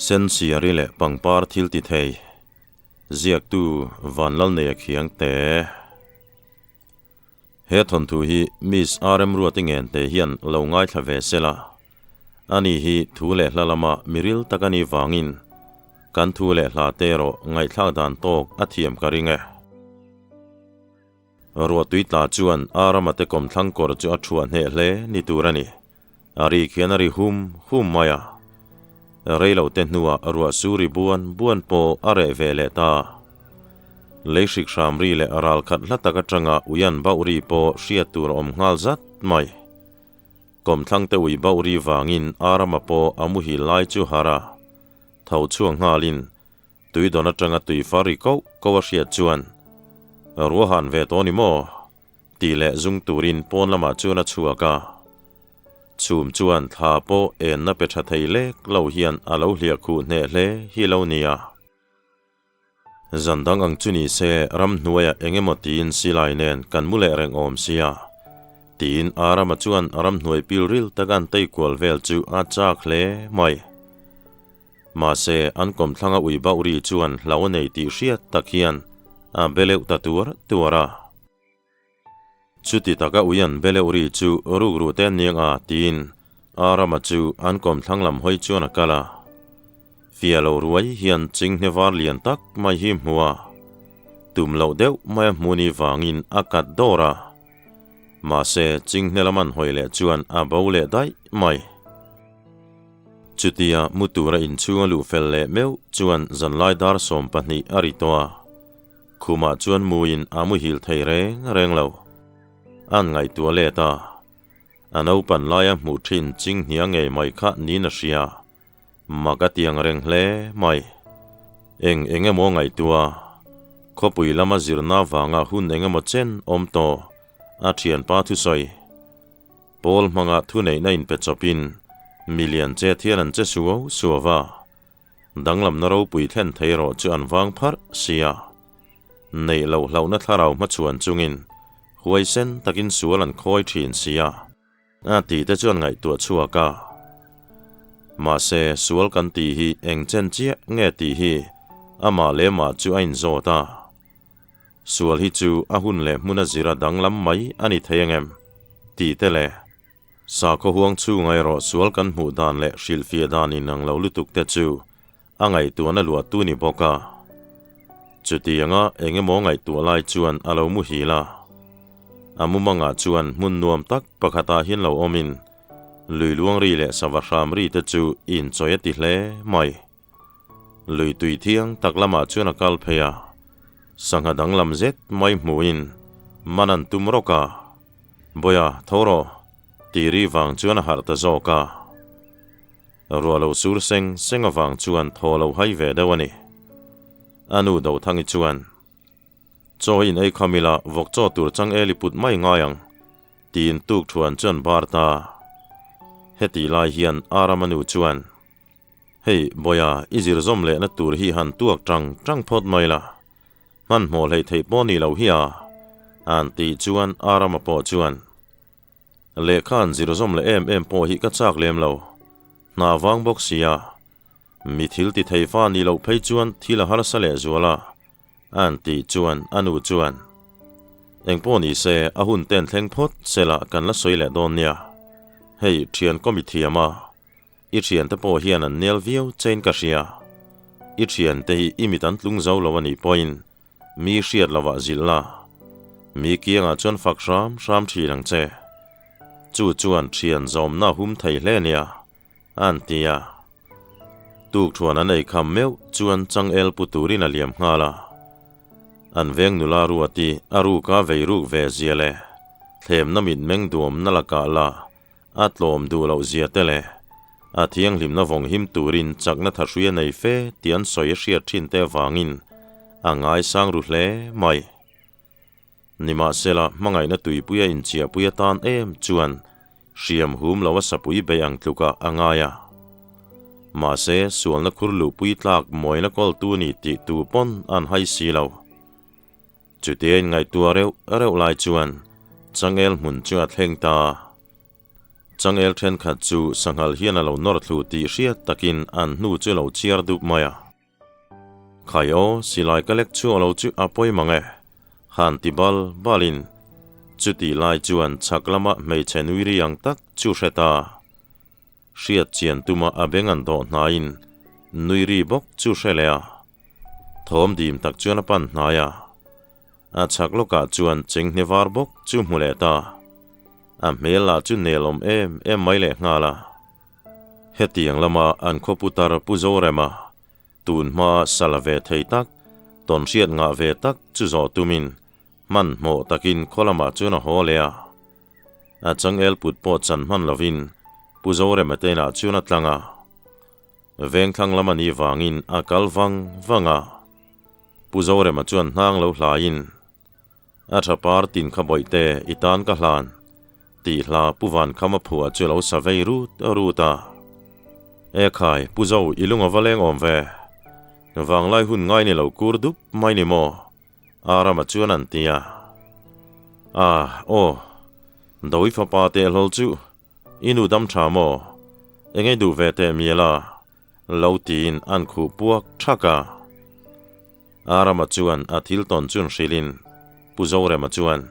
SENSIARI le PANGPAR THILTITHEI ziak tu vanlal ne khiang te he thon thu hi miss RM ruating en te hian lo ngai thave sela ani hi thu le hlalama miril takani wangin kan thu le hla te ro ngai thla dan tok athiam karinge ro tuitla chuan aramate kom thlang kor chu athuan he hle ni turani ari khianari hum maya reilo te hnuwa arua suri buan po are vele ta leishik shamri le aral khat hlataka tanga uyan bauri po hriatur om ngal zat mai kom thlang te ui bauri wangin arama po amuhi lai chu hara thau chuang ngalin tuidona tanga tui fari ko hriat chuan ruahan ve toni mo ti le zung turin pon lama chuna chuaka chum chuan tha po en na pe tha thei lek lo hian alo hlia khu ne hle hi lo nia zandang ang chuni se ram hnuaya engemotin silai nen kan mule reng om sia tin arama chuan ram hnuai pilril takan tei kwal vel chu a chak hle mai ma se an kom thlanga ui bauri chuan hlaw nei ti hriat takhian a beleu tatur tuara chuti taka uyan beleuri chu rugru ten niang a tin arama chu an kom thanglam hoi chuan akala fialo ruai hian chingnewar lian tak mai hi hmuwa tumlo deuh mai hmuni wangin akat dora ma se chingnelaman hoile chuan a bole dai mai chutia mutura in chunga lu felle meu chuan zanlai dar som pahni aritoa khuma chuan muin amu hil thei reng lo an ngai tua le ta ano pan laya mu thin ching hiang nge mai kha ni na sia maga tiang reng hle mai enge mo ngai tua khopui lama zirna wanga hun enge mo chen om to a thian pa thu soi pol manga thu nei na in pe chopin million che thian an che suwa danglam na ro pui thlen thei ro chu an wang phar sia nei lo na tharau ma chuan chungin huai sen takin sualan khoi thin sia a ti te chuan ngai tua chuaka ma se sual kan ti hi eng chen chia nge ti hi ama le ma chu ain zota sual hi chu a hun le muna zira danglam mai ani theyangem ti te le sa ko huang chu ngai ro sual kan mu dan le shil fia dan in ang lo lutuk te chu angai tu na lua tu ni boka chuti anga enge mo ngai tu lai chuan alo mu hi la amumanga chuan mun nuam tak pakhata hin lo omin lui luang ri le sawasham ri te chu in choyati hle mai lui tui thiang taklama chuan akal pheya sangha danglam zet mai muin manan tumroka boya thoro tiri wang chuan har ta zoka rualo surseng sengawang chuan tholo hai ve dawani anu do thangi chuan cho in ei khamila vok cho tur chang eli put mai ngayang tin tuk thuan chuan barta heti lai hian aramanu chuan hei boya izir zom le na tur hi han tuak tang phot mai la man mo lei thei poni lo hiya an ti chuan arama po chuan le khan zir zom le em po hi ka chak lem lo na wang bok sia mi thil ti thei fa ni lo phei chuan thila har sa le zuala an ti chuan anu chuan engpo ni se ahun ten thleng phot sela kan la soile don nia hei thian committee ama I thian te po hian an nel viau chain ka ria I thian te hi imitan tlung zo lo ani point mi hriat lawa zilla mi kianga chuan fak ram thi lang che chu chuan thian zom na hum thei hle nia an tia tuk thuan an ei kham meu chuan chang el puturin aliam ngala an veng nula ruati aru ka veiruk ve ziale thlem na mit meng duam na laka la atlom du lo zia tele athiang lim na vong him turin chakna thahruia nei fe tian soi hria thin te wangin angai sang ru hle mai nima sela mangai na tui puya in chia puya tan em chuan hriam hum lawa sapui be ang tluka angaya ma se sual na khurlu pui tlak moina kol tu ni ti tu pon an hai si lo chutien ngai tua reu lai chuan changel mun chu a thleng ta chang el then khat chu sanghal hian alo nor thlu ti hriat takin an hnu chu lo chiar dup maya khayo silai kalek chu alo chu apoi mange han tibal balin chuti lai chuan chaklama mei chenwiri yang tak chu hreta hriat chian tuma abengan do hnain nuiri bok chu hrelea thom dim tak chuan pan hnaya a chakloka chuan chengnewar bok chu hmuleta a mela chu nelom em mai le ngala hetiang lama an khoputar puzorema tunma salave theitak ton riat nga ve tak chu zo tumin man mo takin kholama chuna holea a changel putpo chan man lovin puzorema tena chuna tlanga vengthang lama ni wangin a kalwang wanga puzorema chuan hnang lo hlain a thapar tin khaboite itan ka hlan ti hla puwan khama phua chulo savei ruta e khai puzo ilunga valeng omve wanglai hun ngai ni lo kurdup mai ni mo arama chuan an tia doi fa pa te lol chu inu dam tha mo engei du ve te miela lo tin an khu puak thaka arama chuan a thil ton chun shilin puzo re ma chuan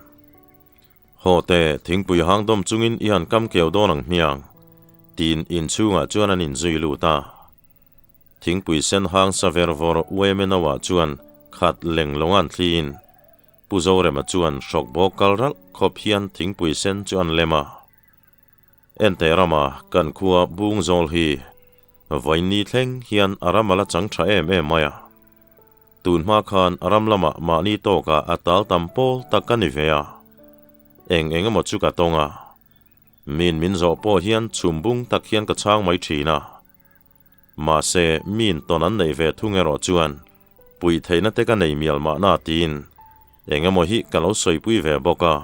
hote thingpui hangdom chungin ian kam keu donang miang tin in chunga chuan an in zuilu ta thingpui sen hang saver vor wemenawa chuan khat lenglongan thlin puzore ma chuan shok bokal ral khophian thingpui sen chuan lema ente rama kan khuwa bung zol hi voini thleng hian aramala changtha em maya tunma khan aram lama mani to ka atal tampol takani vea eng mo chu ka tonga min zo po hian chumbung tak hian ka chang mai thina ma se min tonan nei ve thungero chuan pui theina te ka nei mial ma na tin engemaw hi kalo soipui ve boka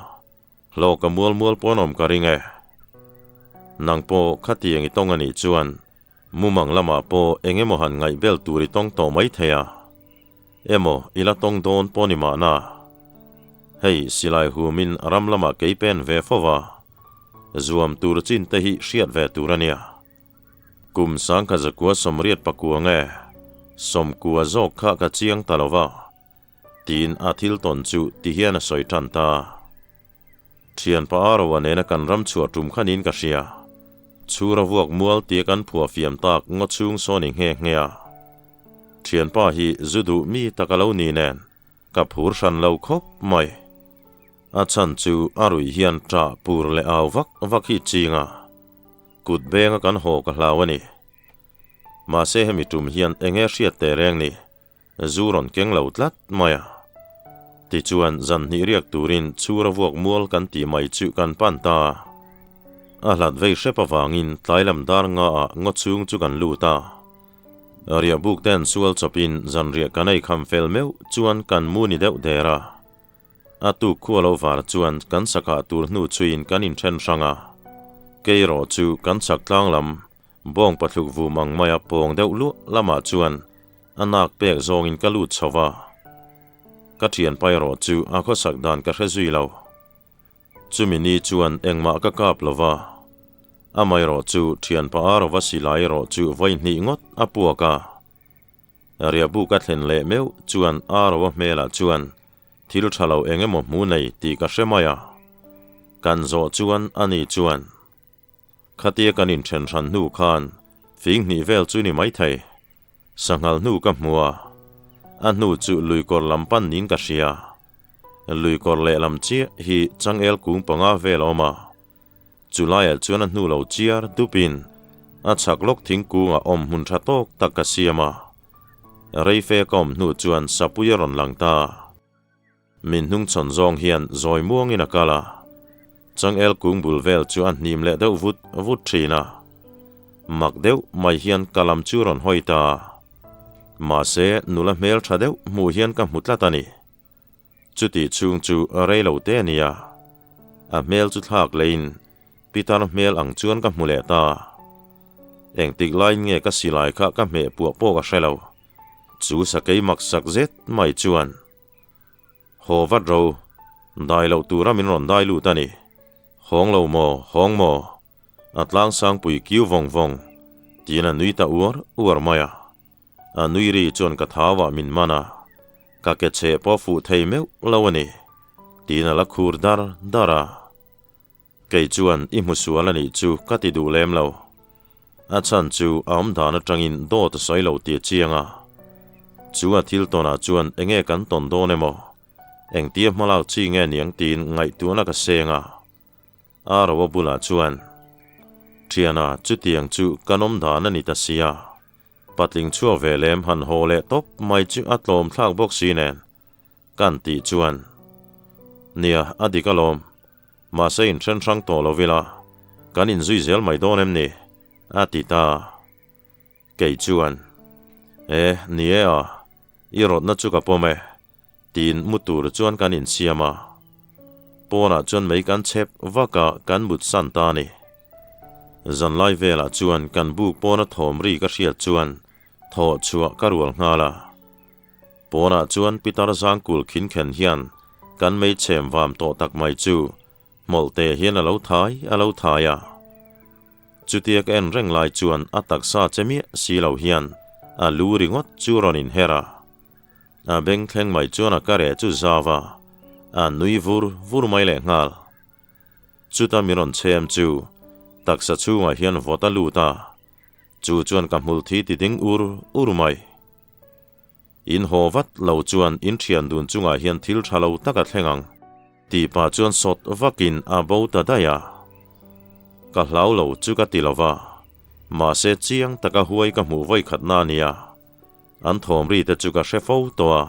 lo ka mual ponom ka ringe nangpo khatiang itong ani chuan mumang lama po engemaw han ngai bel turi tong to mai theya emo ila tong don poni ma na hei silai hu min aram lama keipen ve fowa zuam tur chin te hi hriat ve turania kum sang kha zakua somriat pakuange somkua zo kha ka chiang talova tin athil ton chu ti hian a soi than ta thian pa arawa nena kan ram chua tum khanin ka hria chura vuak mual ti kan phua fiam tak ngo chung soning ngea thian pa hi zudu mi takalo ni nen ka phur ran lo khop mai a chan chu arui hian tra pur le aw vak hi chinga kut benga kan ho ka hlawani ma se hemi tum hian enge hriat te reng ni zuron keng lo tlat maya ti chuan zan ni riak turin chura vuak mual kan ti mai chu kan pan ta a hlat vei hrepa wangin tlailam dar nga a ngo chung chu kan lu ta aria buk ten sual chopin zan ria kanai kham fel meu chuan kan mu ni deuh dera atu khualo var chuan kan saka tur hnu chuin kan in then ranga keiro chu kan chak tlang lam bong pathuk vu mang maya pong deuh lu lama chuan anak pek zong in kalut chowa ka thian pairo chu a kho sak dan ka hrezui lo chumini chuan engma ka kap lova amairo chu thian pa arwa silai ro chu voi hni ngot apuaka aria bu ka thlen le meu chuan arwa mela chuan thil thalo engemaw mu nei ti ka hremaya kan zo chuan ani chuan khatia kanin then ran hnu khan fing hni vel chu ni mai thei sangal hnu ka hmua a hnu chu luikor lampan nin ka hria luikor le lam chi hi changel kung panga vel oma chulai chuan a hnu lo chiar dupin a chaklok thingkung a om hun tha tok tak ka siama reife kom hnu chuan sapuyaron langta min hnung chon zong hian zoi muang in akala changel kung bulvel chuan nim le deuh vut thina mak deuh mai hian kalam churon hoita ma se nula mel tha deuh mu hian ka hmutlatani chuti chung chu reilo te ania a mel chu thak lein pitar mel ang chuan ka hmule ta engtik line nge ka silai kha ka me pu po ka hrelo chu sakei mak sak zet mai chuan hovat ro dai lo tura min ron dai lu tani hong mo atlang sang pui kiu vong vong tina nui ta uar maya nui ri chuan ka thawa min mana ka ke che po fu thei meu lawani tina la khur dara kei chuan I musuala ni chu ka ti du lem lo a chan chu am dana tangin do ta soi lo ti chianga chu a thil tona chuan enge kan ton do nemo eng tiam malau chi nge niang tin ngai tu na ka senga a ro bula chuan thiana chu tiang chu kanom dana ni ta sia patling chu velem han hole top mai chu atlom thak bok si nen kan ti chuan nia adikalom ma se in chen sang to lovila kan in zui zel mai donem ni atita kei chuan nia irot na chu ka pome tin mutur chuan kan in siama pona chuan mei kan chep waka kan but san ta ni zan lai vela chuan kan buk pona thom ri ka hriat chuan tho chua karual ngala pona chuan pitar zang kul khin khen hian kan mei chem wam to tak mai chu molte hian alo thaya chutiak en reng lai chuan atak sa chemi silo hian a lu ringot chu ronin hera a beng thleng mai chuan a kare chu zawa a nui vur mai le ngal chuta miron chem chu taksa chu ma hian vota luta chu chuan ka mul thi ti ding ur mai in hovat lo chuan in thian dun chunga hian thil thalo taka thlengang ti pa chuan sot vakin a bota daya ka hlau lo chu ka tilova ma se chiang taka huai ka mu voi khatna nia an thom ri te chu ka hrefo toa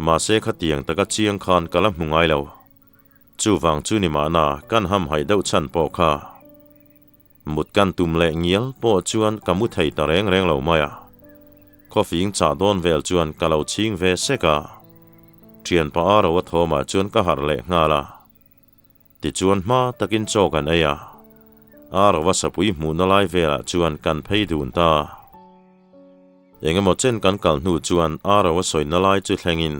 ma se khatiang taka chiang khan kala hmungai lo chu wang chu ni ma na kan ham hai deuh chan po kha mut kan tum le ngial po chuan kamu thei ta reng lo maya coffee cha don vel chuan ka lo ching ve seka thian pa aro wa thoma chuan ka har le ngala ti chuan ma takin chokan aya aro wa sapui mu na lai vela chuan kan phei dun ta engemaw chen kan kal hnu chuan aro wa soi na lai chu thlengin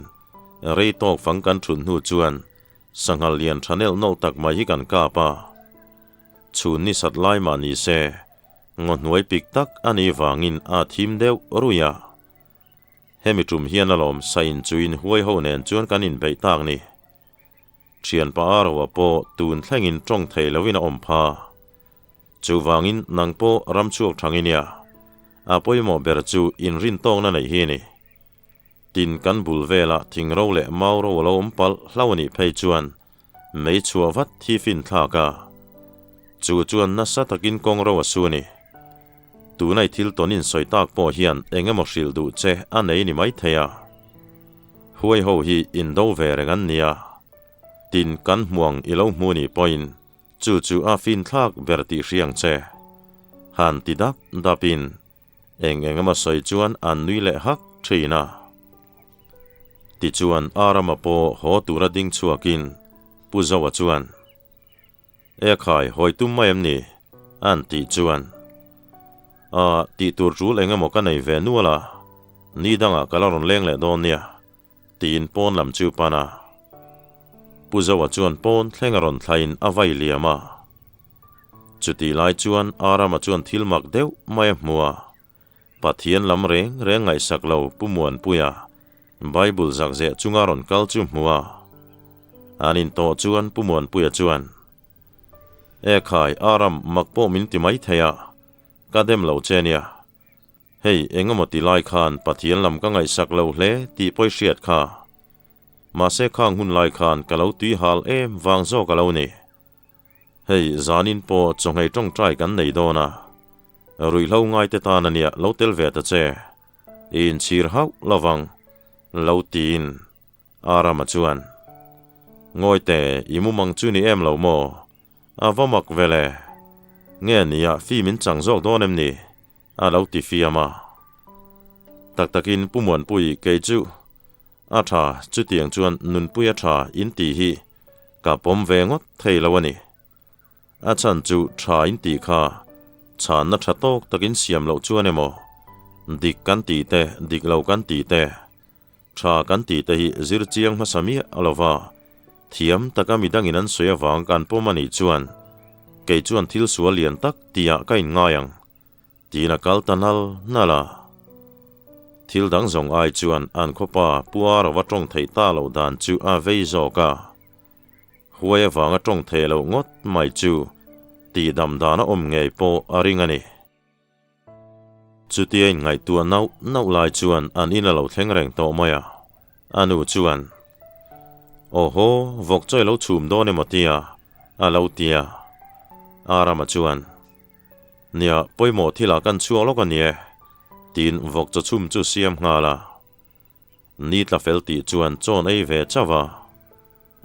rei tok fang kan thun hnu chuan sanghal lian thanel nol tak mai hi kan ka pa chun ni sat lai ma ni se ngon nuai pik tak ani wangin a thim deuh ruya hemi tum hian alom sain chuin huai ho nen chuan kan in bei tak ni thian pa arwa po tun thlengin tong thei lovina om pha chu wangin nang po ram chuak thanginia a poimo ber chu in rin tong na nei hi ni tin kan bul vela thingro le mauro lo ompal hlawani phei chuan mei chua vat thi fin thaka chu chuan na sa takin kongro asuni tu nai thil tonin soitak po hian engemaw hril du che anei ni mai theya huai ho hi in do ve rengan nia tin kan hmuang ilo hmuni point chu a fin thak berti hriang che han ti dapin engemaw soi chuan an nui le hak thina ti chuan arama po ho tura ding chuakin puzawa chuan khai hoi tum mai am ni an ti chuan ti tur rul engemaw ka nei ve nuala ni danga kalaron leng le don nia tin pon lam chu pana puzawa chuan pon thlengaron thlain avai liama chuti lai chuan arama chuan thilmak deuh mai hmua pathian lam reng ngai saklo pumuan puya bible zakze chungaron kal chu hmua anin to chuan pumuan puya chuan khai aram makpo min ti mai theya kadem lo chenia hei engemaw ti lai khan pathian lam ka ngai saklo hle ti poi hriat kha ma se khang hun lai khan ka lo tui hal em wang zo ka lo ni hei zanin po chonghei tong trai kan nei dona rui hlo ngai te ta na nia lo tel ve ta che in chir hau lawang lo tin arama chuan ngoi te imumang chu ni em lo mo avamak vele nghe nia fi min chang zok donem ni a lo ti fiama takin pumuan pui ke chu a tha chu tiang chuan nun pui a tha in ti hi ka pom ve ngot thei lawani a chan chu tha in ti kha chan na tha tok takin siam lo chuan emo dik kan ti te dik lo kan ti te tha kan ti te hi zir chiang masami alova thiam taka midangin an soya wang kan pomani chuan kei chuan thil sual lian tak tia kain ngayang tina kal tanal nala thil dang zong ai chuan an khopa puar wa tong thei ta lo dan chu a vei zo ka huaya wanga tong thei lo ngot mai chu ti dam dana ngei po aringani chu ti ngai tua nau lai chuan an ina lo thleng reng to maya anu chuan oho vok choi lo chum do ne motia a lo tia arama chuan nia poimo thila kan chuo lo kan nie tin vok cho chum chu siam ngala ni tla felti chuan chon ei ve chawa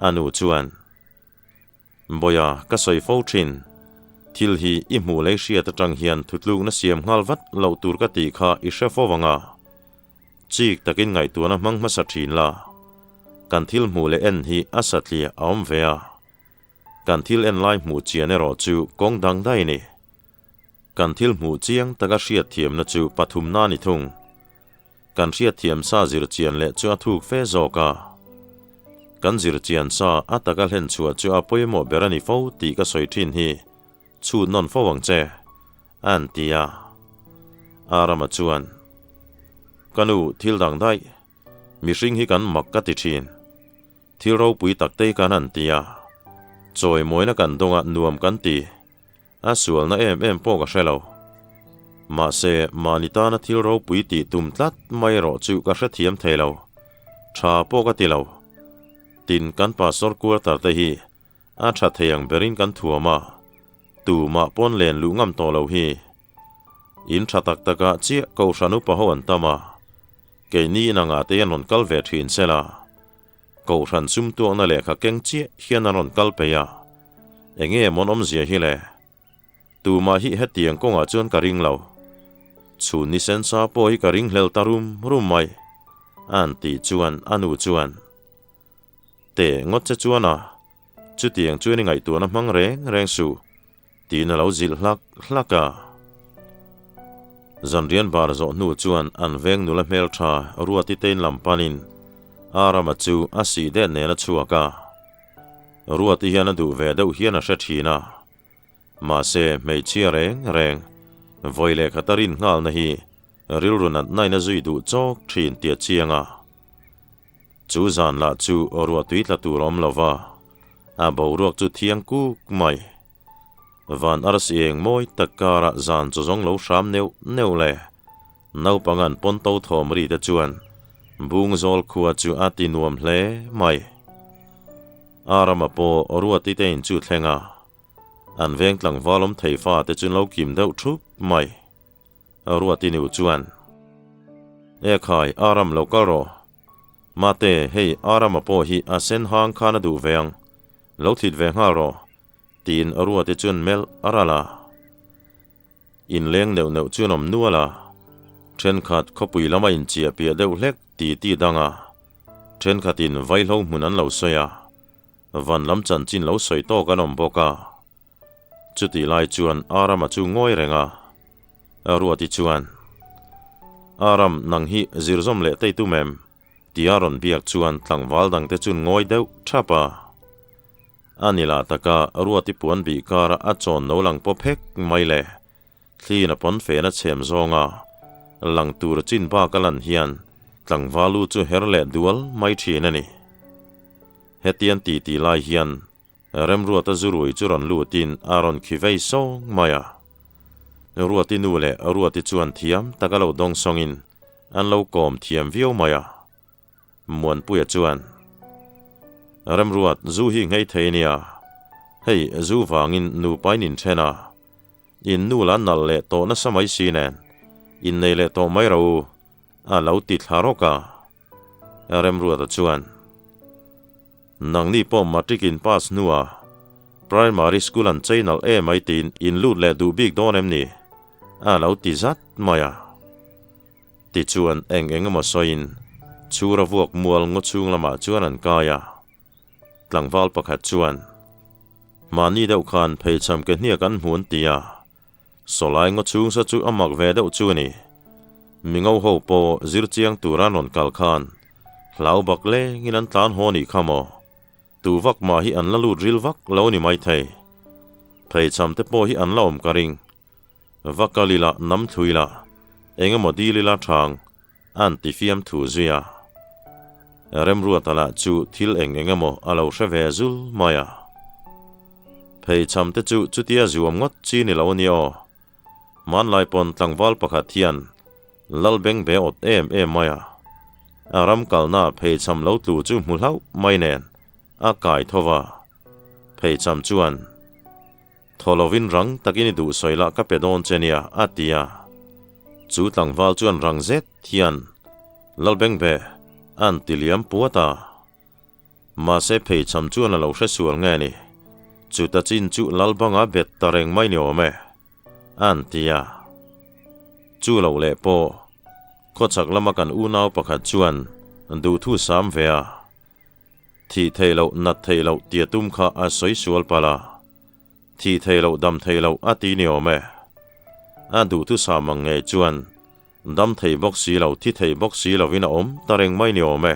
anu chuan boya ka soi fo thin thil hi I mu le sia ta tang hian thutlung na siam ngal vat lo tur ka ti kha I she fo wanga chik takin ngai tu na mang ma sa thin la kan thil mu le en hi asatli aom vea kan thil en lai mu chiane ro chu kong dang dai ni kan thil mu chiang taka hriat thiam na chu pathum na ni thung kan hriat thiam sa zir chian le chu athuk fe zo ka kan zir chian sa ataka hlen chua chu apoimo berani fo ti ka soi thin hi chu non fo wang che an tia arama chuan kanu thil dang dai mi hring hi kan mak ka ti thin thil ro pui tak te kan an tia choi moina kan donga nuam kan ti asual na em po ka hrelo ma se manita na thil ro pui ti tum tlat mai ro chu ka hre thiam thelo tha po ka ti lo tin kan pa sor kur tar te hi a tha theyang berin kan thuama tu ma pon len lu ngam to lo hi in tha tak taka chi ko shanu pa ho an tama ke ni na nga te non kal ve thin sela ko ran sum tu na le kha keng chi hian anon kal pe ya enge mon om zia hi le tu ma hi hetiang ko nga chon ka ring lo chu ni sen sa po hi ka ring hlel tarum rum mai an ti chuan anu chuan te ngot che chuana chu tiang chu ni ngai tu na mang reng su ti na lo zil hlaka zan rian bar zo nu chuan an veng nu la mel tha ruati tein lampanin arama chu asi de ne na chuaka ruati hian du ve deuh hian a hre thina ma se mei chia reng voile khatarin ngal na hi rilrunat nai na zui du chok thin tia chianga chu zan la chu ruatui tla tu rom lova a boruak chu thiang ku mai van arsieng moi takara zan chu zong lo sham neu le nau pangan pon to thom ri ta chuan bung zol khuwa chu ati nuam hle mai arama po ruati tein chu thlenga an veng tlang valom thei fa te chun lo kim deuh thup mai ruati niu chuan e khai aram lo ka ro mate hei arama po hi a sen hang khana du veng lo thit ve nga ro tin ruati chun mel arala in leng neu chunom nuala then khat khopui lama in chia pia deuh hlek ti danga then khatin vai lo mun an lo soya van lam chan chin lo soi to kanom boka chuti lai chuan arama chu ngoi renga ruati chuan aram nang hi zirzom le tei tu mem tiaron biak chuan tlangwal dang te chun ngoi deuh thapa anila taka ruati puan bi kara achon no lang po phek mai le thlina pon fe na chem zonga lang tur chin ba kalan hian tlangwalu chu herle dual mai thina ni hetian ti lai hian rem ruata zurui churon lutin aron khivei song maya ruati nu le ruati chuan thiam takalo dong songin an lo kom thiam viau maya muan puya chuan rem ruat zu hi ngei theinia hei zu wangin nu painin thena in nu lan nal le to na samai sinen in nei le to mai ro a lo ti tharoka rem ruat chuan nang ni pom matrikin pass nuwa primary school an chainal e mai tin in lut le du big donem ni a lo ti zat maya ti chuan eng ma soin chura vuak mual ngo chung lama chuan an kaya tlangwal pakhat chuan mani deuh khan phei cham ke hnia kan hmun tia solai ngo chung sa chu amak ve deuh chu ni mingau ho po zir chiang turan on kal khan hlau bak le ngin an tlan ho ni khamo tu vak ma hi an la lut ril vak lo ni mai thei phei cham te po hi an la om ka ring vakalila nam thuila enga modilila thang an ti fiam thu zuya rem ruatala chu thil enga mo alo shave zul maya phei cham te chu chutia zuam ngot chi ni lo ni o man lai pon tlangwal pakhat hian lalbeng be ot em maya aram kalna phei cham lo tu chu mulau mai nen a kai thowa phei cham chuan tholovin rang takini du soila ka pedon chenia atia chu tlangwal chuan rang zet hian lalbeng be an tiliam puata ma se phei cham chuan lo hre sual nge ni chu ta chin chu lalbanga bet tareng mai ni ome an tia chu lo le po ko chak lama kan u naw pakhat chuan du thu sam vea thi theilo nat theilo tia tum kha a soi sual pala thi theilo dam theilo ati ni ome a du thu samang nge chuan dam thei bok si lo thi thei bok si lo wina om tareng mai ni ome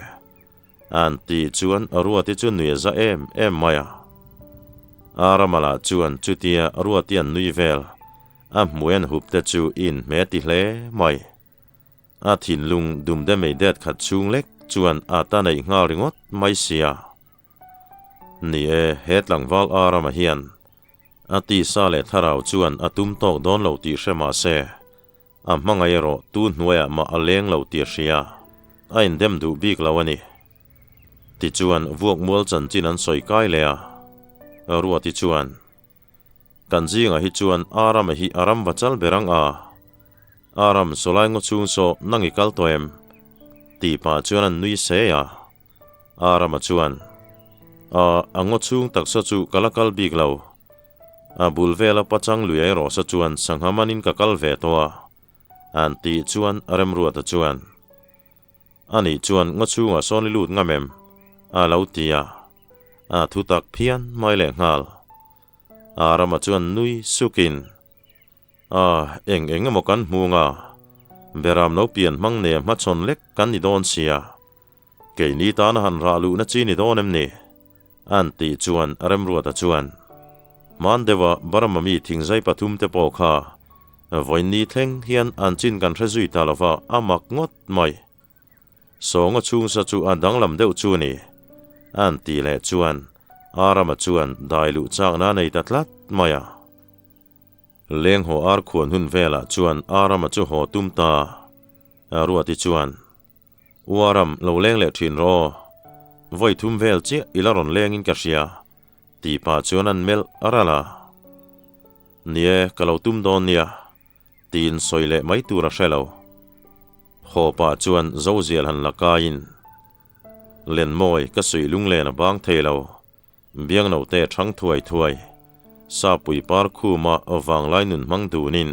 an ti chuan arua ti chu nui za em maya aramala chuan chutia arua tian nui vel a muan hup te chu in me ti hle mai a thin lung dum de mei det khat chung lek chuan ata nei ngal ringot mai sia ni het langwal arama hian ati sa le tharau chuan atum tok don lo ti hrema se a hmangai ro tu hnuaya ma aleng lo ti hria a in dem du bik lawani ti chuan vuak mual chan chin an soi kai le a ruwa ti chuan kan jinga hi chuan aram hi aram bachal berang a aram solai ngo chung so nangi kal toem ti pa chuan an nui se ya aram chuan ango chung taksa chu kalakal bik lo a bulvela pachang luai ro sa chuan sanghamanin kakal ve towa an ti chuan arem ruata chuan ani chuan ngo chunga soni lut ngamem a lautia a thutak phian mai le ngal arama chuan nui sukin eng mokan munga beram no pian mang ne ma chon lek kan ni don sia ke ni ta na han ra lu na chi ni don em ni an ti chuan arem ruata chuan man dewa barama mi thingzai pathum te po kha voin ni thleng hian an chin kan hrezui ta lova amak ngot mai songa chung sa chu adang lam deuh chu ni an ti le chuan arama chuan dailu chak na nei tatlat maya leng ho ar khon hun vela chuan arama chu ho tumta ruati chuan uaram lo leng le thin ro voi thum vel chi ilaron leng in kasia ti pa chuan an mel arala nie kalo tum don nia tin soile mai tura shelo ho pa chuan zozial han lakain len moi ka sui lung le na bang thelo biang no te thang thuai sa pui par khu ma awang lai nun mang du nin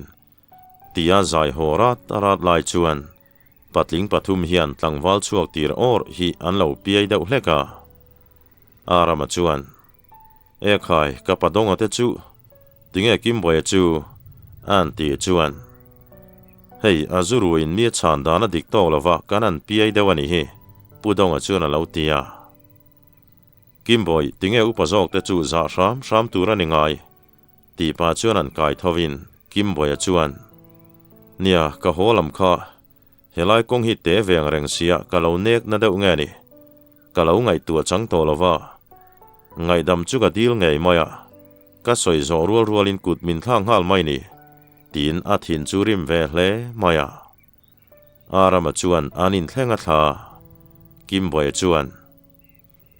tia zai horat tarat lai chuan patling pathum hian tlangwal chuak tir or hi an lo piai deuh hleka arama chuan khai ka padonga te chu tinge kim boy chu an ti chuan hei azuru in mi chan dana dik to lova kanan piai dewani hi pudonga chuan lo tia Kimboy tinge upazok te chu za sham tura ni ngai ti pa chuan an kai thovin Kimboy a chuan nia ka holam kha helai kong hi te veng reng sia ka lo nek na deuh nge ni ka lo ngai tua chang to lova ngai dam chu ka dil ngei maya ka soi zo rual in kut min thang hal mai ni tin a thin chu rim ve hle maya arama chuan anin thlenga tha Kimboy chuan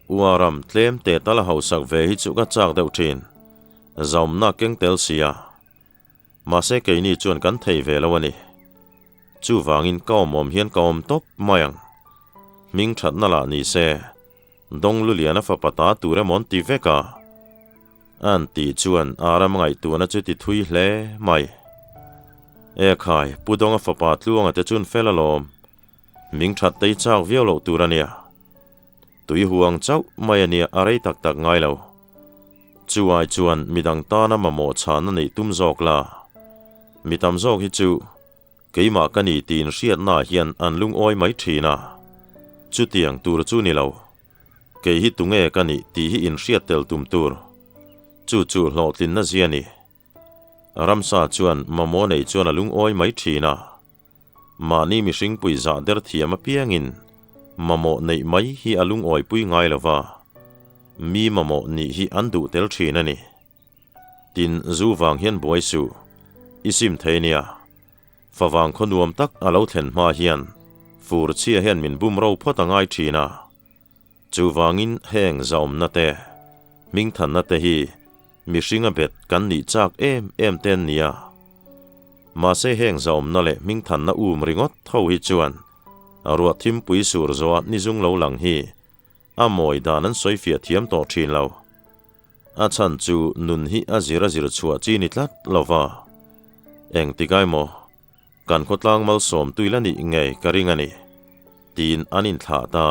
uaram tlem te tala hausak ve hi chu ka chak deuh thin zom na keng tel sia ma se ke ni chuan kan thei ve lawani chu wangin kaumom hian kaum top mayang ming that na la ni se dong lu liana fa pata ture mon ti veka an ti chuan aram ngai tu na chu ti thui hle mai khai pudonga fa pa tluanga te chun felalom ming that tei chak vialo turania tui huang chau mai ania arei tak ngai lo chuai chuan midang ta na mamo chan nei tum zok la mitam zok hi chu keima kani tin riat na hian an lung oi mai thina chu tiang tur chu ni lo ke hi tunge kani ti hi in riat tel tum tur chu lo tin na ziani ramsa chuan mamo nei chuan alung oi mai thina mani mi hring pui za der thiam a piangin mamo nei mai hi alung oi pui ngai lova mi mamo ni hi andu tel thina ni tin zu wang hian boi su isim theinia fawang khonuam tak alo thlen ma hian fur chia hian min bum ro photangai thina chu wangin heng zaum na te ming than na te hi mi hringa bet kan ni chak em ten nia ma se heng zaum na le ming than na ringot tho hi chuan arua thim pui sur zo ni zung lo lang hi amoi danan soifia thiam to thin lo a chan chu nun hi azira zir chua chi ni tlat lova eng tigai mo kan khotlang mal som tuilani ngei karingani tin anin thla ta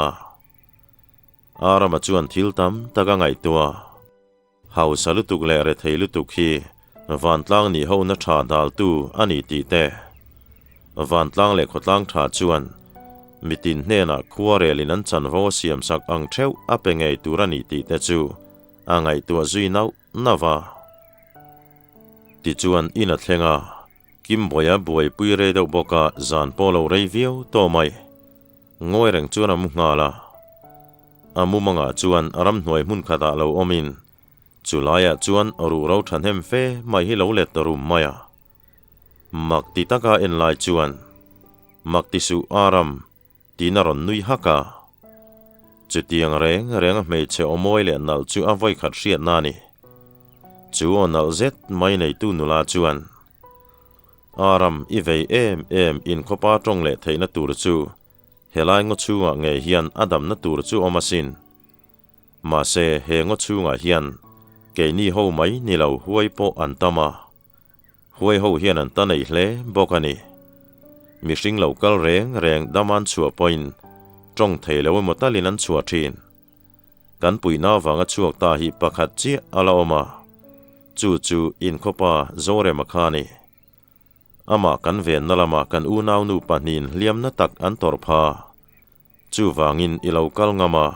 arama chuan thil tam taka ngai tua hau salutuk le re theilutuk hi vantlang ni ho na tha dal tu ani ti te vantlang le khotlang tha chuan mitin hena khuarelin an chan vo siam sak ang theu apengei turani ti te chu angai tua zui nau nawa ti chuan ina thlenga kim boya boi puire do boka zan polo review to mai ngoi reng chuan am ngala amu manga chuan aram hnoi mun khata lo omin chulaya chuan ru ro thanem fe mai hi lo let rum maya makti taka en lai chuan makti su aram tinaron nui haka chutiang reng me che omoi le nal chu avoi khat riat nani chu onal zet mai nei tu nula chuan aram ivei em in khopa tong le theina tur chu helai ngo chu nge hian adam na tur chu omasin ma se he ngo chu nga hian ke ni ho mai ni lo huai po antama huai ho hian an ta nei hle bokani mi hring lo kal reng daman chua point trong thei lo mo talin an chua thin kan puina wanga chuak ta hi pakhat chi ala oma chu in khopa zore makhani ama kan ven nalama kan u nau nu panin liam na tak an torpha chu wangin ilokal ngama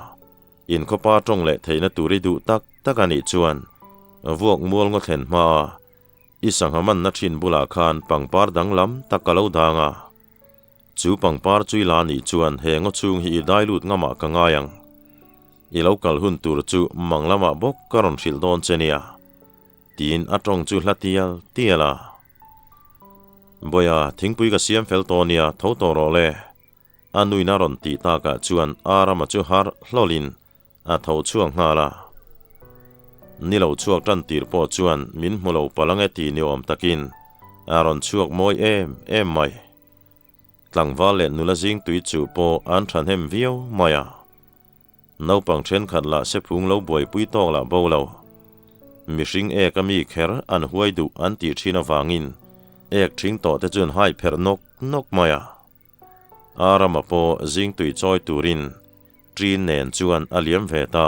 in khopa tong le theina turi du tak takani chuan vuak mual ngo thlen ma isanghaman na thin bula khan pangpar danglam takalo danga chu pangpar chui la ni chuan he ngo chung hi dailut ngama kangayang ilokal hun tur chu manglama bok karon thil don chenia tin atong chu hlatial tiala boya thingpui ka siam fel tonia thoto role anui naron ti ta ka chuan arama chu har hlolin a tho chuang ngala nilo chuak tan tir po chuan min mulo palange ti niom takin aron chuak moi em mai tlangwal le nula jing tui chu po an than hem viau maya no pang then khat la se phung lo boi pui tong la bo lo mi hring kami kher an huai du an ti thina wangin ek thing to te chun hai pher nok maya arama po jing tui choi turin trin nen chuan aliam ve ta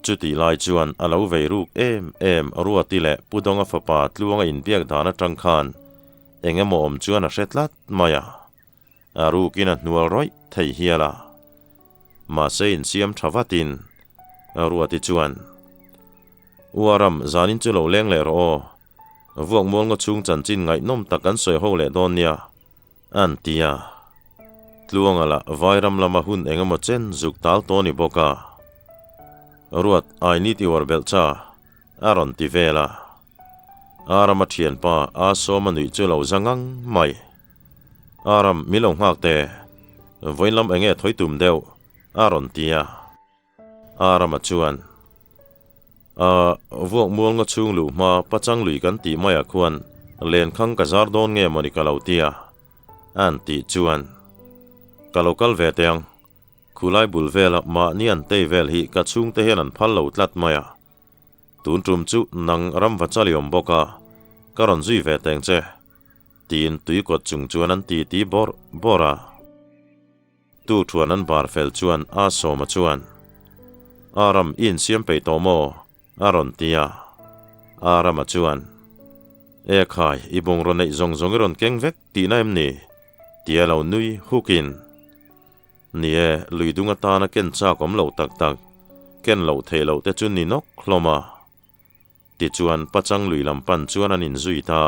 chuti lai chuan alo ve ruk em ruati le pudonga fapa tluanga in biak dana tangkhan engemaw om chuan a hretlat maya aru kina nual roi thei hiala ma se in siam thavatin ruati chuan uaram zanin chu lo leng le ro vuak mol ngo chung chan chin ngai nom takan soi ho le don nia an tia tluanga la vairam lama hun engemaw chen zuk tal toni boka ruat ai ni ti war belcha aron ti vela arama thian pa a soma nui chu lo zangang mai aram milong hak te voinlam enge thoitum deu aron tia arama chuan vuak mual nga chung lu ma pachang lui kan ti maya khuan len khang ka zar don nge mani kalautia an ti chuan kalokal ve teang khulai bul vela ma nian te vel hi ka chung te hian an phal lo tlat maya tun trum chu nang ram vachaliom boka karon zui ve teng che tin tui ko chung chuan an ti bora tu thuan an bar fel chuan a soma chuan aram in siam pe to mo aron tia arama chuan khai ibong ron nei zong ron keng vek ti naim ni tia lo nui hukin nie luidunga ta na ken cha kom lo tak ken lo the lo te chun ni nok hloma ti chuan pachang lui lampan chuan an in zui ta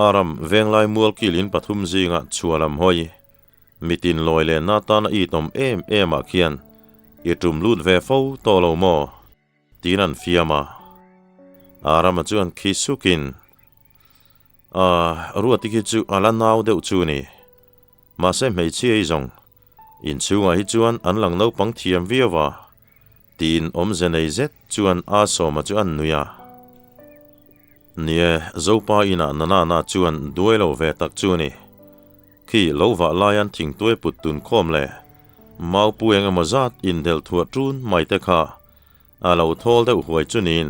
aram venglai mual kilin pathum zinga chualam hoi mitin loile na tan I tom em a khian I tum lut ve fo to lo mo tinan fiama aram chuan khisukin ruati ki chu ala naw deuh chu ni ma se mei chi ei zong in chunga hi chuan an lang no pang thiam viawa tin om zenei zet chuan a soma chuan nuya nie zopa ina nana na chuan duelo ve tak chu ni khi lova lion thing toy put tun khom le mau pueng amazat in del thua trun mai te kha alo thol deuh huai chunin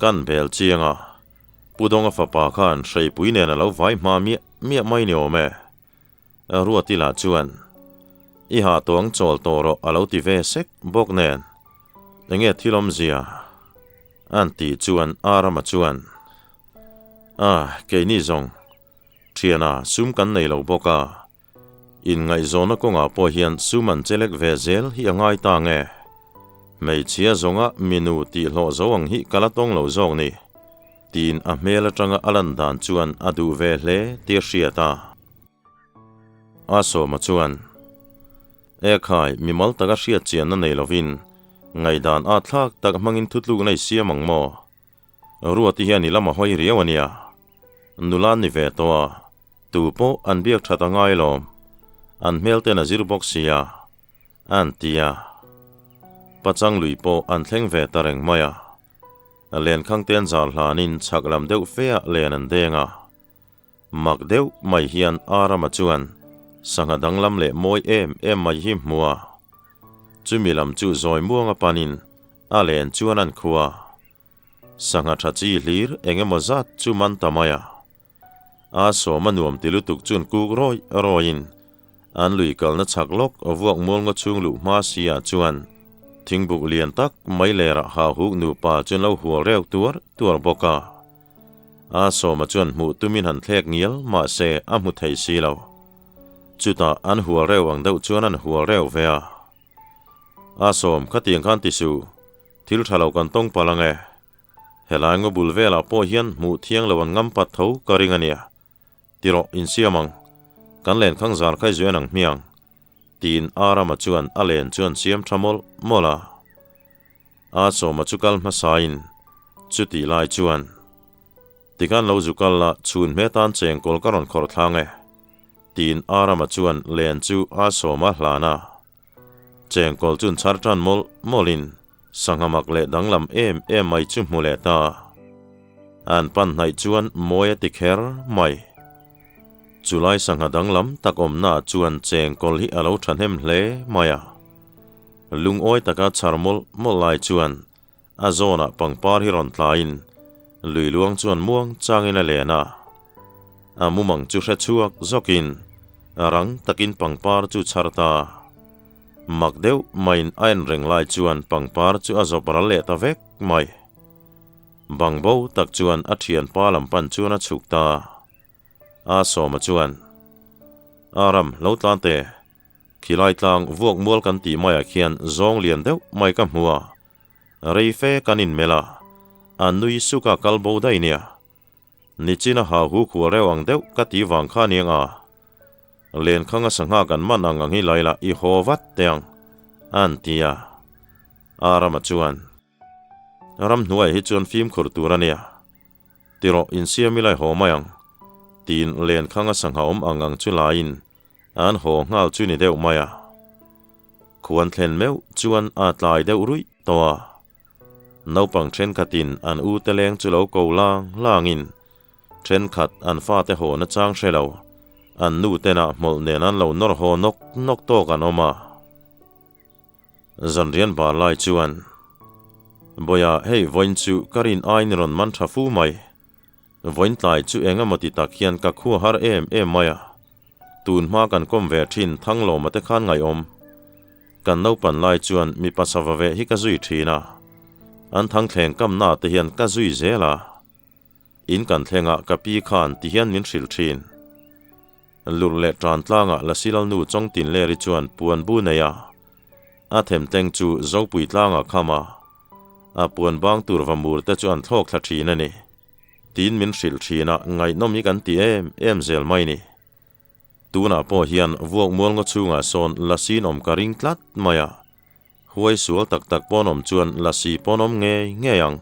kan bel chianga pudonga fapa khan sei puine na lo vai ma mi mai ni ome ruati la chuan I ha tong chol toro alo ti ve sek bok nen nge thilom zia anti chuan arama chuan ke ni zong thiana sum kan nei lo boka in ngai zona konga po hian suman chelek ve zel hi angai ta nge mei chia zonga minu ti hlo zawang hi kalatong lo zong ni tin a mela tanga alan dan chuan adu ve hle ti hriata aso ma chuan khai mimal taka hriat chian na nei lovin ngai dan a thlak tak mangin thutlu nei siamang mo ruati hian ilama hoi riawania nulan ni ve towa tupo an biak thata ngai lom an melte na zirbox sia antia pachang lui po an thleng ve tareng maya len khang ten zal hlanin chaklam deuh fea len an denga mak deuh mai hian arama chuan sanga danglam le moi em mai hi mua chumilam chu zoi muanga panin a len chuan an khuwa sanga thachi hlir engemaw zat chu man tamaya a so manuam tilutuk chun kuk roin an lui kalna chaklok vuak mol ngo chunglu ma sia chuan thingbuk lian tak mai lera ha hu nu pa chun lo hual reu tuar boka a so ma chuan mu tumin han thlek ngial ma se a mu thei si lo chuta an hual reu ang deuh chuan an hual reu vea a som khatiang khan tisu thil thalo kan tong palange helai ngo bul vela po hian mu thiang lawan ngam pat tho karingania tiro in siamang kan len khang zar khai zuan ang miang tin arama chuan alen chuan siam thamol mola a so ma chukal ma sain chuti lai chuan tikan lo zukal la chun me tan cheng kol karon khor thlange tin arama chuan len chu a so ma hlana cheng kol chun char tan molin sangamak le danglam em mai chu mule ta an pan nai chuan moya tikher mai Julai sangha danglam takom na chuan cheng kol hi alo thanem hle maya lung oi taka charmol molai chuan azona pangpar hi ron tlain lui luang chuan muang changin lena amumang chu hre chuak zokin arang takin pangpar chu charta makdeu main ain renglai chuan pangpar chu azopara le ta vek mai bangbo tak chuan athian palam pan chuan a chukta a soma chuan aram lo tlante khilai tlang vuak mual kan ti maya khian zong lian deuh mai ka hmua reife kanin mela anui suka kalbo dainia nichina ha hu khu rewang deuh ka ti wang kha nianga len khanga sangha kan manang angi laila I howat teang antia arama chuan ram hnuai hi chuan film khur turania tiro in siamilai homayang tin len khanga sangha angang chu lain an ho ngal chu ni deuh maya khuan thlen meu chuan a tlai deuh rui towa naupang then khatin an u teleng chu lo ko langin then khat an fa te ho na chang hrelo an nu tena mol nen an lo nor ho nok to kan oma zanrian ba lai chuan boya hei voin chu karin ain ron man thafu mai voin tlai chu engamati takhian ka khu har em maya tun ma kan kom ve thin thanglo mate khan ngai om kan no pan lai chuan mi pasawa ve hi ka zui thina an thang thleng kam na te hian ka zui zela in kan thlenga ka pi khan ti hian min hril thin lur le tran tlanga la silal nu chong tin le ri chuan puan bu neya a them teng chu zo pui tlanga khama ปวนบางตัววมูรแต่จวนทอกทัชีนั่นนี่ตีนมินสิลชีนะไงน้อมมีกันตีเอ็มเซลไม่นี่ตัวน่ะพอเฮียนวกมวลก็ชูงาโซนลาซีนอมการิงตลัดมายาหวยสวลตักปอนอมจวนลาซีปอนอมเงยยัง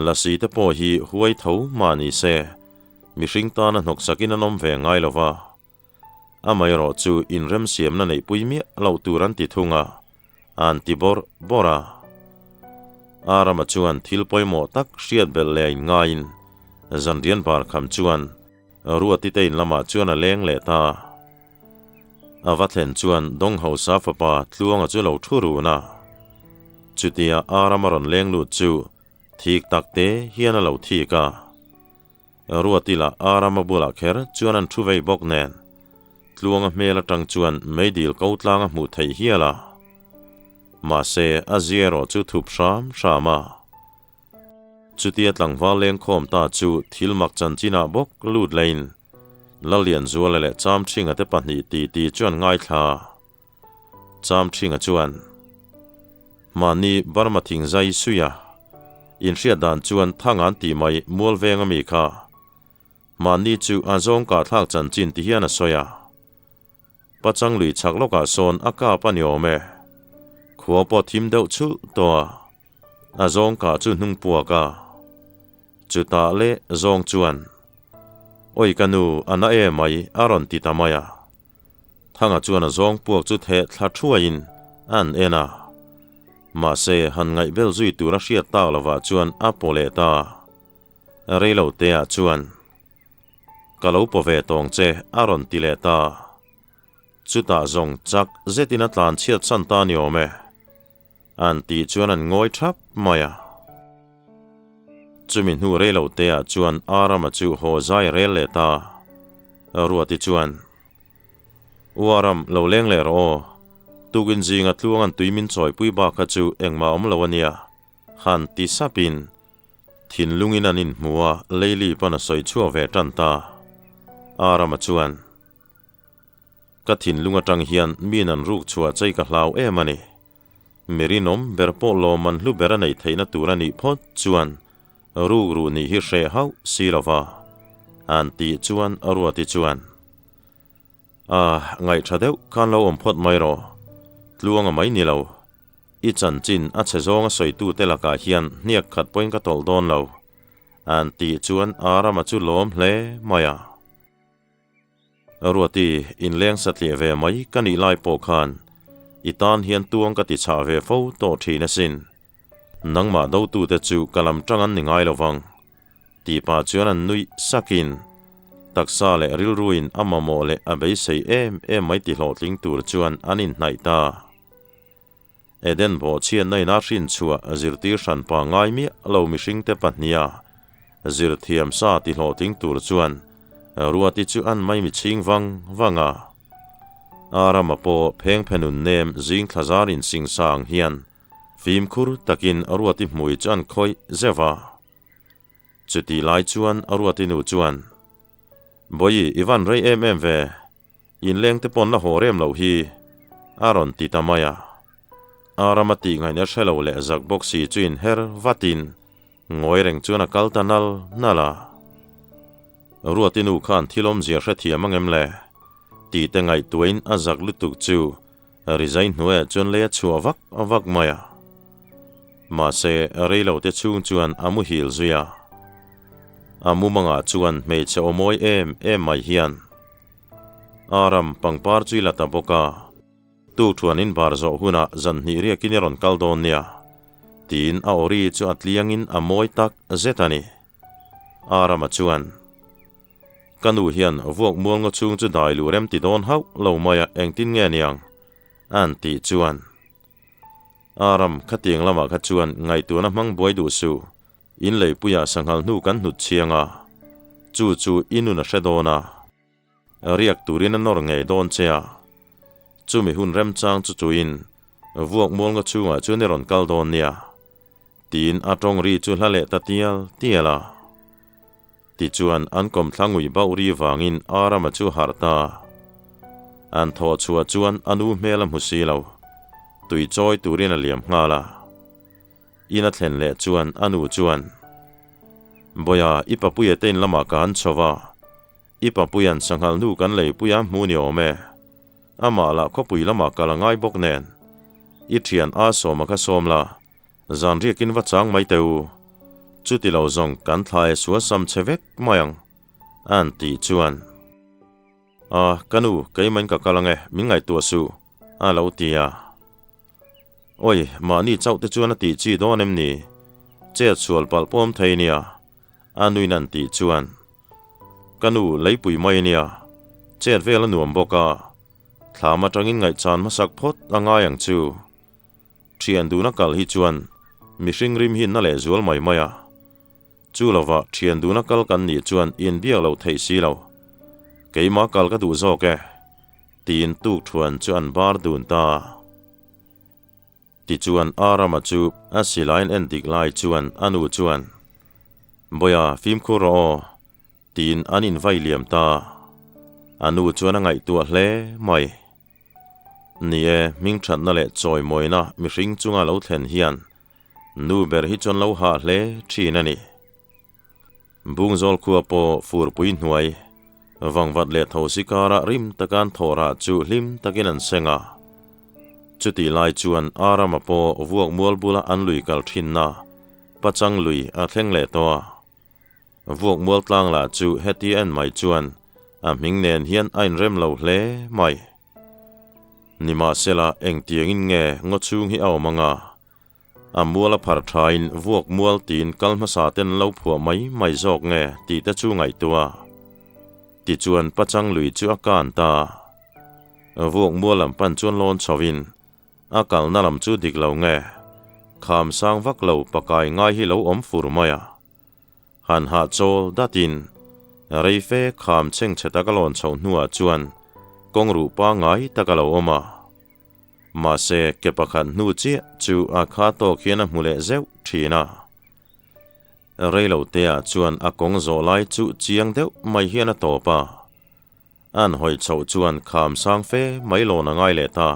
ลาซีแต่พอฮีหวยเท้ามานีเซมีสิงตานะหกสักินนอมเวงไงลวะไม่รอจูอินเรมเสียมนั่นไอปุยเมียเราตูรันติทุงาอันติบอรามาจวนทิลปอยโมตักเชียดเบลเลนง่ายจันเรียนบาร์คำจวนรัวติเตนละมาจวนเลงเลตาวัดเห็นจวนดงเฮาซาฟปาทลวงจูเหลาทุรูนะจุดยามารันเลงลูจูทีกตักเตเฮียนเหลาทีการัวติละมาบุลาเคร์จวนอันทุเวบอกแนนทลวงเมลตังจวนไม่ดีลกูตลางมุทัยเฮียละมาเซอาเซียรอจูทุบชามาจุดที่หลังว่าเลี้ยงคอมตาจูทิลมักจันจีนาบกลูดเลนละเลียนจัวเลยจามชิงแต่ปัญหาตีจวนง่ายท่าจามชิงจวนมานี่บาร์มาทิ้งใจสุยาอินเสียดานจวนทางอันตีไม่มัวเวงมีค่ามานี่จูอาจงกาทักจันจินที่เฮียนสอยปัจจังลุยชักโลกาโซนอากาปัญโยเมขัวปอทิมเดาชุตัวอาจงกาจุนุ่งปัวกาจุตาเลจงจวนโอยกันนูอันนั้นไม่อารอนติตามายาทางจวนจงพวกจุดเหตุทัดช่วยอินอันนะมาเซหันไงเบลจุยตัวรัสเซียตาลว่าจวนอโปเลตาเรลเตียจวนกะลูปเวตองเจอารอนติเลตาจุตาจงจักเจตินัตลานเชียดสันตานิโอเมอันตีจวนอันงอยทับมายาจุมินหูเรลเตียจวนมาจูโฮใจเรลเลตารัวติจวนเราเลี้ยงเลรอตุกินจิงอัตลวงอันตุยมินจอยปุยบากจูเอ็งมาลาวเนียหันติซาปินทินลุงอินันินมัวเลลีปนสอยชัวเวตันตามาจวนกัทินลุงจังเฮียนมีนันรูกชัวใจกับลาวมันนี่เมรินอมเบรโปโลมันลุเบรในไทยนตูรันิพอจวนรูนี่ฮิเรฮาวซีลาวาอันติจวนรัวติจวนไงชาเดวกันเราพอดไม่รอทลวงไม่นี่เราอีจันจินอาจจะจงสอยตู้เตลกาเฮียนเนียกขัดปอยกับตอลดอนเราอันติจวนมาจุลมเล่มายารัวติอินเลี้ยงสัตย์เวไม่กันอีไลโปคานอีตานเฮียนตัวงกติชาเวฟโตทีนสินนังมาดูตูเตจูกลัมจังอันนิงไอลวังตีปาจวนอันนุยสักินตักซาเลริลรูอินมาโมเลอเบยเซไม่ติโหลดลิงตูจวนอันินไนตาเดนโบเชียนในนาชินชัวจิรตีชันปางไงมีเรามิชิงเตปันเนียจิรเทียมซาติโหลดลิงตูจวนรัวติจวนไม่มีชิงวังมาโปเพงเพนุนเนมจิงคลาซารินสิงสางเฮียนฟิมคูร์ตะกินรัวติมวยจันคอยเจวาจุดที่ไลจวนรัวตินูจวนบอยอีวันเรย์เวยินเลี้ยงเตปอนละหัวเรียมเหล่าฮีอารอนติตามายามาติไงเนชเหล่าเละจากบ็อกซีจุนเฮร์วัตินงอยเร่งจวนกัลตันนัลรัวตินูขันที่ลมเสียเทียมังเอ็มเล่ตีแต่ไงตัวอินจากลุตุกจูริใจหน่วยจนเลี้ยชัววักมายามาเซเรย์เหล่าเตชุงจวนมุฮิลซุยามุมังอาจวนไม่เชื่อมวยไม่เฮียนปังปาร์จุยละตาบกาตูทวนอินบาร์โซหุนาจันนิเรียกินิรอนคัลโดเนียตีนอรีจวดเลียงอินมวยตักเจตานีมาจวนกันดูเฮียนพวกมัวงชุงจุดได้ลูเรมติโดนเฮาเหล่ามายเองตินเงียงอันติจวนขัดเตียงละมาขัดจวนไงตัวน้ำมังบวยดูสูอินเลยปุยาสังหารนูกันหนุดเชียงจูอินุนเชโดนาเรียกตูรินนอร์ไงโดนเชียจูมีหุ่นเรมจางจูอินพวกมัวงชุงจูเนรอนกัลโดเนียตีนตรงรีจูละเลตเตียละติจวนอันกอมทั้งวิบารีวางินมาจูฮาร์ตาอันทอชัวจวนอนุเมลมุสีเลาตุยจอยตูรินเลียมงาลา ina thlen le chuan anu chuan boya ipa puye ten lama kan chowa ipa puyan sanghal nu kan lei puya mu ni ome ama la khopui lama kala ngai bok nen i thian a soma ka somla zan ri kin wa chang mai teu chuti lo zong kan thlai suwa sam chevek mayang an ti chuan kanu keiman ka kalange mingai tu su a lo tia oi ma ni chau te chuan ti chi donem ni che chual pal pom thei nia anui nan ti chuan kanu leipui mai nia chen vel nuam boka thlama tangin ngai chan ma sak phot anga yang chu thian du na kal hi chuan mi hring rim hin na le zual mai maya chu lova thian du na kal kan ni chuan in biak lo thei si lo keima kal ka du zo ke tin tu thuan chuan bar dun ta ti chuan arama chu asilain en dik lai chuan anu chuan boya phim khu ro tin anin vai liam ta anu chuan ngai tu hle mai nie ming that na le choi moina mi hring chunga lo thlen hian nu ber hi chon lo ha hle thin ani bungzol khu po fur pui hnuai wangwat le thosikara rim takan thora chu hlim takin an senga chuti lai chuan arama po vuak mual bula an lui kal thin na pachang lui a thleng le to vuak mual tlang la chu heti an mai chuan a ming nen hian ain rem lo hle mai nima sela eng tiang in nge ngo chung hi aw manga amuala phar thain vuak mual tin kalma sa ten lo phua mai jok nge ti ta chu ngai tua ti chuan pachang lui chu akan ta vuak mualam pan chuan lon chawin akal nalam chu dik lo nge kham sang vak lo pakai ngai hi lo om fur maya han ha chol datin reife kham cheng cheta kalon chho nuwa chuan kongru pa ngai takalo oma ma se ke pakhan nu chi chu akha to khiana mule zeu thina reilo te a chuan akong zo lai chu chiang deuh mai hiana to pa an hoi chho chuan kham sang fe mai lo na ngai le ta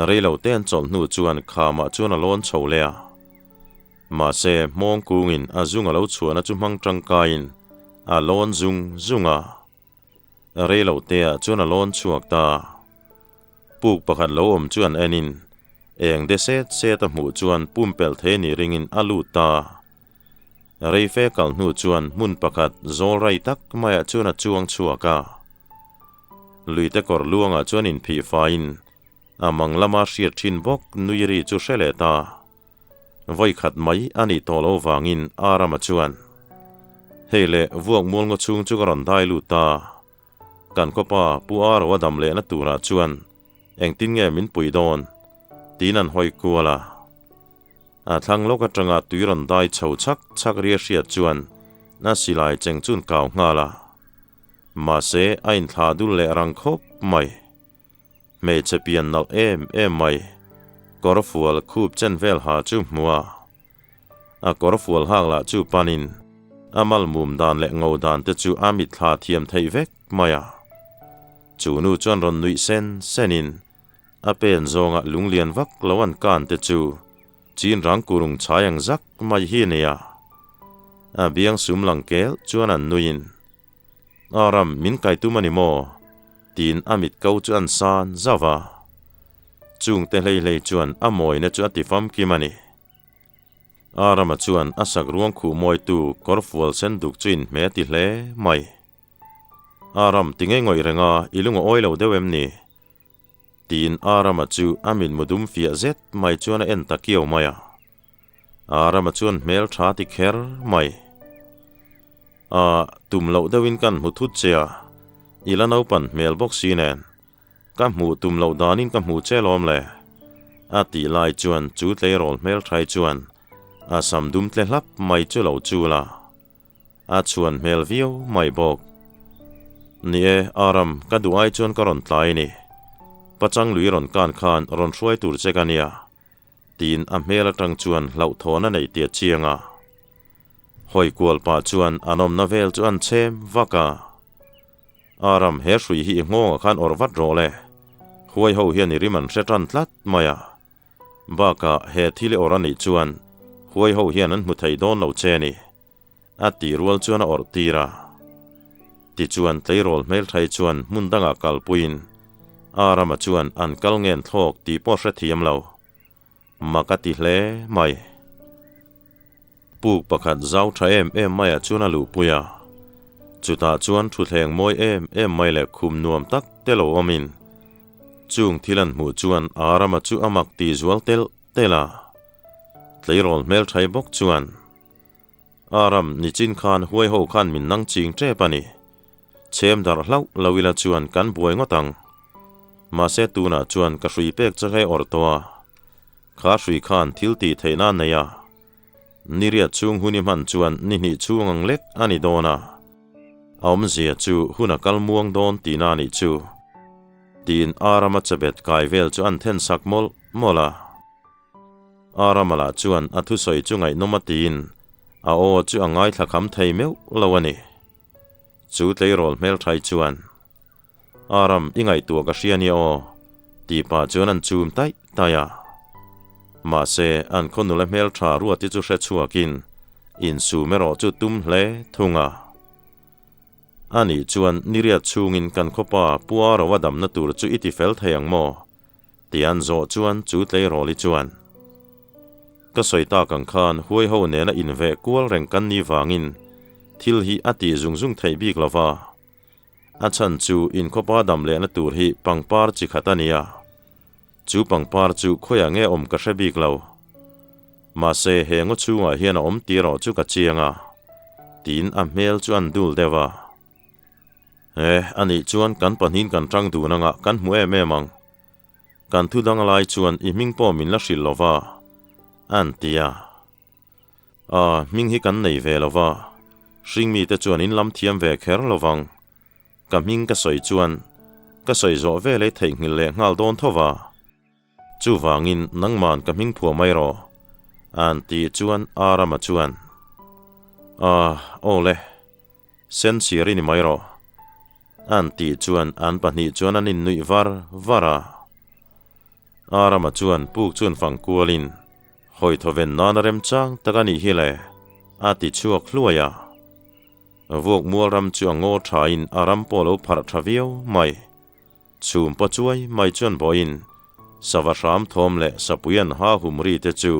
reilo ten chol nu chuan khama chuan alon chho le a ma se mong kungin azunga lo chuan a chu mang tangkain alon zunga reilo te a chuan alon chuak ta puk pakhat lo om chuan enin eng de set a mu chuan pumpel the ni ringin alu ta reife kal nu chuan mun pakhat zol rai tak maya chuan a chuang chuaka luite kor luanga chuan in phi fain amang lama hriat thin bok nuiri chu hrele ta voi khat mai ani tolo wangin arama chuan hele vuak mul ngo chung chu karon dai lu ta kan ko pa pu ar wa dam le na tura chuan eng tin nge min pui don tinan hoi kuala a thlang loka tanga tuiron dai chho chak ria hriat chuan na silai cheng chun kaw ngala ma se ain thla dul le rang khop mai me chepian nal em mai korfual khup chen vel ha chu muwa a korfual hangla chu panin amal mum dan le ngau dan te chu amit thla thiam thei vek maya chu nu chon ron nui senin a pen zonga lunglian vak lawan kan te chu chin rang kurung chayang zak mai hi nia a biang sum lang kel chuan an nuin aram min kai tu mani mo tin amit kau chu an san zawa chung te lei chuan a moi na chu ati fam ki mani arama chuan asak ruang khu moi tu korfual sen duk chin me ti hle mai aram tinge ngoi renga ilungo oilo dewem ni tin arama chu amin mudum fia zet mai chuan en takio maya arama chuan mel tha ti kher mai tumlo dewin kan muthut chea ilano pan mel box sinen ka mu tumlo danin ka mu chelom le ati lai chuan chu tle rol mel thai chuan asam dum tle hlap mai chu lo chula a chuan mel view mai bok ni aram ka duai chuan karon tlai ni pachang lui ron kan khan ron hruai tur chekania tin a mela tang chuan lau thona nei tia chianga hoi kual pa chuan anom na vel chuan chem vaka aram he hrui hi ngonga khan orvat role huai ho hian riman hretran tlat maya baka he thile orani chuan huai ho hian an muthei don lo cheni ati rual chuan or tira ti chuan tleirol mel thai chuan mundanga kalpuin arama chuan an kalngen thlok ti po hre thiam lo makati hle mai puk pakhat zau tha em mai a chuan alu puya chuta chuan thuthleng moi em mai le khum nuam tak telo omin chung thilan mu chuan arama chu amak ti zual tela tleirol mel thai bok chuan aram ni chin khan huai ho khan min nang ching tre pani chem dar hlau lawila chuan kan buai ngotang ma se tuna chuan ka hrui pek chahe ortowa kha hrui khan THILTITHEI na Neiha niria chung huni man chuan ni ni chungang lek ani dona aum zia chu huna kalmuang don tina ni chu tin arama chabet kai vel chu an then sak mola aramala chuan athu soi chungai nomatin a o chu angai thlakam thei meu lawani chu tleirol mel thai chuan aram ingai tu ka hriani o ti pa chuan an chum tai taya ma se an khonula mel tha ruati chu hre chuakin in su mero chu tum hle thunga ani chuan niria chungin kan khopa puara wadam na tur chu iti fel theiang mo tian zo chuan chu tleiroli chuan ka soita kang khan huai ho ne na inve kual reng kan ni wangin thil hi ati zungzung thei bik lova achan chu in khopa dam le na tur hi pangpar chi khatania chu pangpar chu khoya nge om ka hrebik lo ma se hengo chunga hian om tiro chu ka chianga tin a mel chu an dul dewa ani chuan kan panin kan tang du nanga kan hmu memang kan thu dang lai chuan I ming po min la hril lova an tia ming hi kan nei ve lova hring mi te chuan in lam thiam ve kher lovang ka ming ka soi chuan ka soi zo ve le thei ngil le ngal don thowa chu wangin nangman ka ming phua mai ro an ti chuan arama chuan ole SENSIARI ni mai ro an ti chuan an pahni chuan an in nui vara arama chuan puk chuan fang kualin hoi thoven nana rem chang takani hile ati chuak hluaya vok mualram chu ango thain aram polo phar thavio mai chum pa chuai mai chuan boin savasham thom le sapuyan ha humri te chu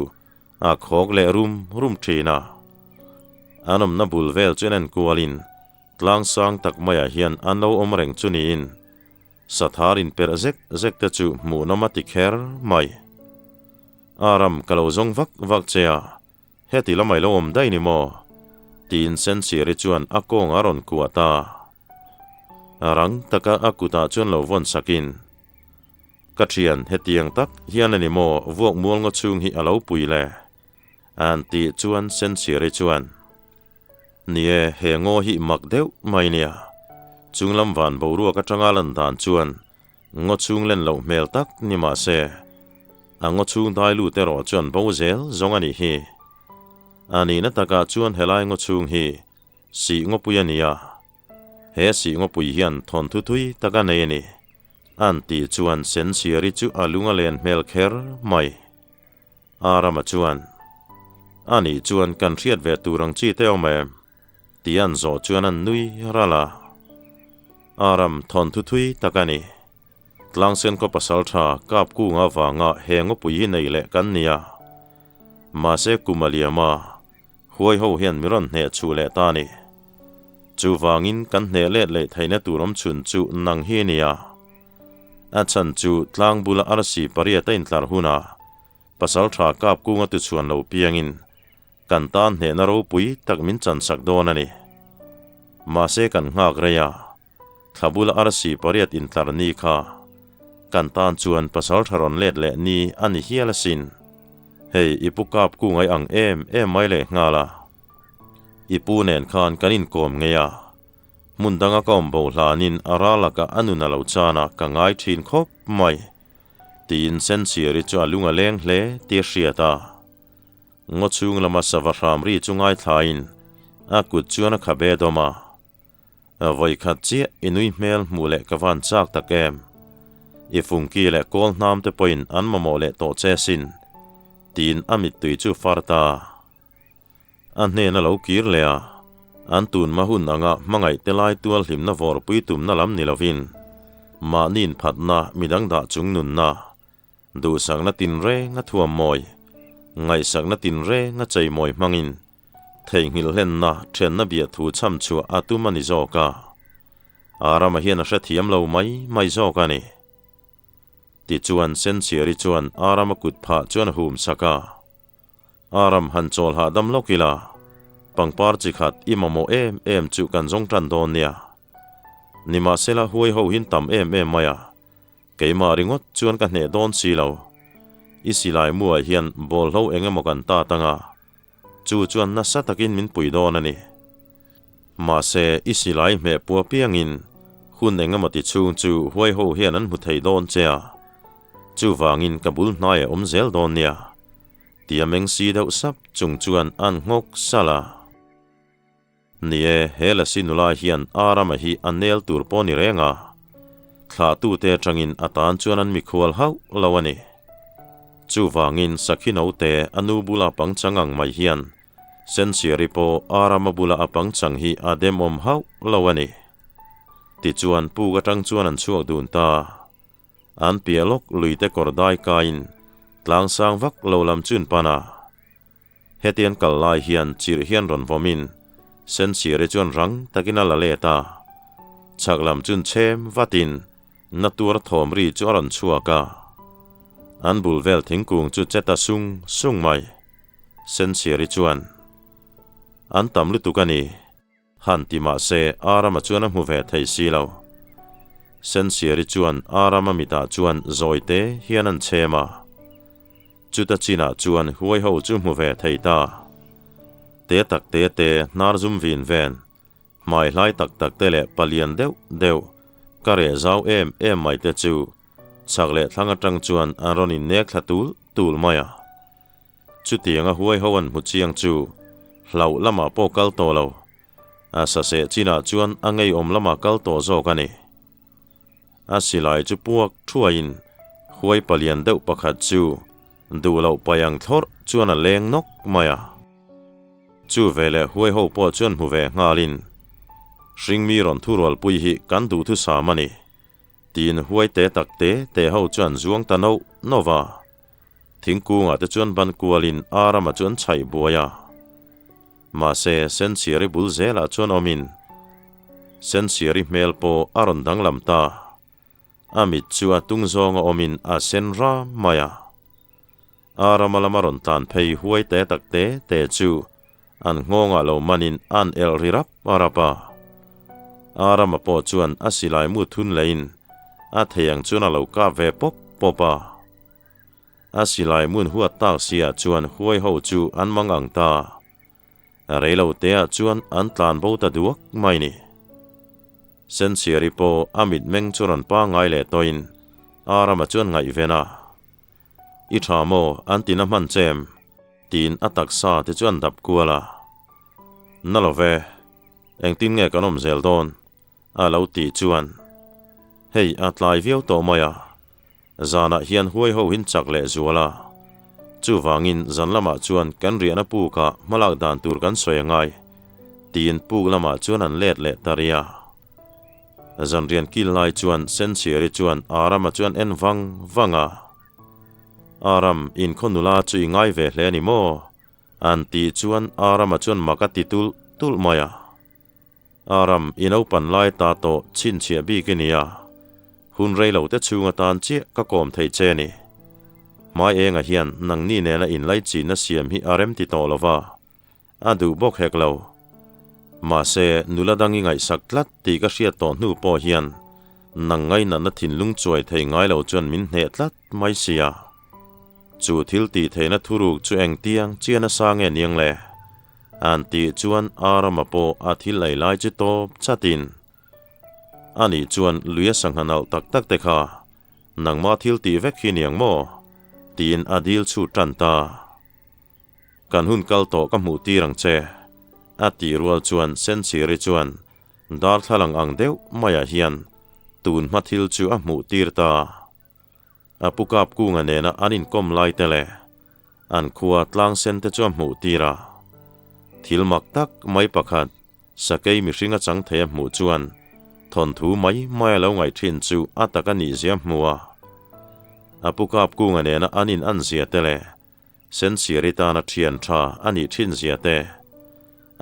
a khok le rum thina anom na bulvel chuan kualin tlang sang tak maya hian anlo omreng chunin satharin per zek te chu mu namati kher mai aram kalo zong vak chea heti lamai lo om dai ni mo tin SENSIARI chuan akong aron kuata arang taka akuta chuan lo von sakin katrian hetiang tak hian ani mo vok mual ngo chung hi alo puile an ti chuan SENSIARI chuan nie he ngo hi mak deu mai nia chunglam van boru ka tangalan dan chuan ngo chung len lo mel tak ni ma se ango chung dai lu te ro chuan bozel zong ani hi ani na taka chuan helai ngo chung hi si ngo puyania he si ngo pui hian thon thu thui taka nei ni an ti chuan SENSIARI chu alunga len mel kher mai arama chuan ani chuan kan hriat ve turang chi te ome tian zo chuan an nui rala aram thon thu thui takani tlangsen ko pasal tha kap ku nga wanga hengo pui nei le kan nia ma se kumaliama huai ho hian miron hne chu le ta ni chu wangin kan hne le thaina turom chun chu nang hi nia achan chu tlang bula arsi paria tain tlar huna pasal tha kap ku nga tu chuan lo piangin kan tan hne na ro pui tak min chan sak don ani ma se kan ngak reya thabula arsi pariat in tlar ni kha kan tan chuan pasal tharon let le ni ani hiala sin hei ipukap ku ngai ang em mai le ngala ipu nen khan kanin kom ngeya mundanga kom bo hlanin arala ka anuna lo chana ka ngai thin khop mai tin SENSIARI chu alunga leng hle ti hriata ngo chung lama savahram ri chungai thain akut chuana khabe doma voi khat chi inui mel mule kawan chak takem ifungki le kol nam te point an mamole to che sin tin amit tui chu farta an hne na lo kir lea an tun ma hun anga mangai telai tual hlim na vor pui tum na lam ni lovin ma nin phatna midang da chung nun na du sang na tin re nga thuam moi ngai sak na tin re nga chei moi mangin thei ngil len na then na bia thu cham chu atumani zoka arama hian a hre thiam lo mai zoka ni ti chuan sensiari chuan arama kut pha chuan hum saka aram han chol ha dam lokila pangpar chi khat imamo em chu kan zong tran don nia nima sela huai ho hin tam em maya keima ringot chuan ka hne don si lo isilai mua hian bol ho engemaw kan ta tanga chu chuan na sa takin min pui don ani ma se isilai me pu piangin hun engemaw ti chung chu huai ho hian an mu thei don chea chu wangin kabul hnai om zel don nia tiameng si deuh sap chung chuan an ngok sala nie hela sinula hian arama hi anel tur poni renga thla tu te tangin atan chuan an mi khual hau lawani chu wangin sakhino te anu bula pangchangang mai hian sensiari po arama bula apang chang hi adem om hau lawani ti chuan pu ga tang chuan an chuak dun ta an pialok luite kordai kain tlang sang vak lo lam chun pana hetian kallai hian chir hian ron vomin sensiari chuan rang takina la leta chaklam chun chem vatin natur thom ri chuan chuaka an bulvel thingkung chu cheta sung mai sensiari chuan an tam lu tukani han ti ma se arama chuan a mu ve thei si lo sensiari chuan arama mita chuan zoite hian an chema chuta china chuan huai ho chu mu ve thei ta te tak te nar zum vin ven mai lai tak te le palian deu kare zau em mai te chu chagle thanga tang chuan aronin nek tul maya chu tianga huai ho an mu chiang chu hlau lama po kal to lo asa se china chuan angai om lama kal to zo kani asilai chu puak thuain huai palian deuh pakhat chu du lo payang thor chuan a leng nok maya chu vele huai ho po chuan mu ve ngalin ringmi ron thurol pui hi kan du thu samani tin huai te tak te ho chuan zuang tano nova thingkunga te chuan ban kualin arama chuan chai buaya ma se sensiari bul zela chuan omin sensiari mel po aron danglam ta amit chu atung zonga omin a senra maya arama lamaron tan phei huai te tak te chu an ngonga lo manin an el rirap arapa arama po chuan asilai mu thun lein a theyang chuan a lo ka ve popa asilai mun huat tak sia chuan huai ho chu an mangang ta reilo te a chuan an tlan bo ta duak mai ni sensiari po amit meng churan pa ngai le toin arama chuan ngai vena i thamo an tina man chem tin atak sa te chuan dap kuala nalove eng tin nge kanom zel don a lo ti chuan hei atlai viau to maya zana hian huai ho hin chak le zuala chu wangin zanlama chuan kan riana pu ka malak dan tur kan soya ngai tin pu lama chuan an let le taria zan rian kil lai chuan sensiari chuan arama chuan en wanga aram in khonula chui ngai ve hle ni mo an ti chuan arama chuan makati tul maya aram inau pan lai ta to chin chia bi kinia hun reilo te chunga tan che ka kom thei che ni mai enga hian nang ni ne na in lai chi na siam hi arem ti to lova adu bok heklo ma se nuladangi ngai saklat ti ka hria to hnu po hian nang ngai na na thinlung chuai thei ngai lo chuan min hne tlat mai sia chu thiltithei na thuruk chu eng tiang chiana sange niang le an ti chuan arama po a thil lai lai chu to chatin ani chuan luya sanghanal tak te kha nangma thilti vek hi niang mo tin adil chu tanta kan hun kal to ka mu ti rang che ati rual chuan sensiari chuan dar thalang ang deuh maya hian tun ma thil chu a mu tir ta apukap ku nga ne na anin kom lai tele an khuwa tlang sen te chuam hmu tira thil mak tak mai pakhat sakei mi hringa chang thei hmu chuan thon thu mai lo ngai thin chu ataka ni zia hmuwa apukap kunga nena anin an zia tele SENSIARI tana thian tha ani thin zia te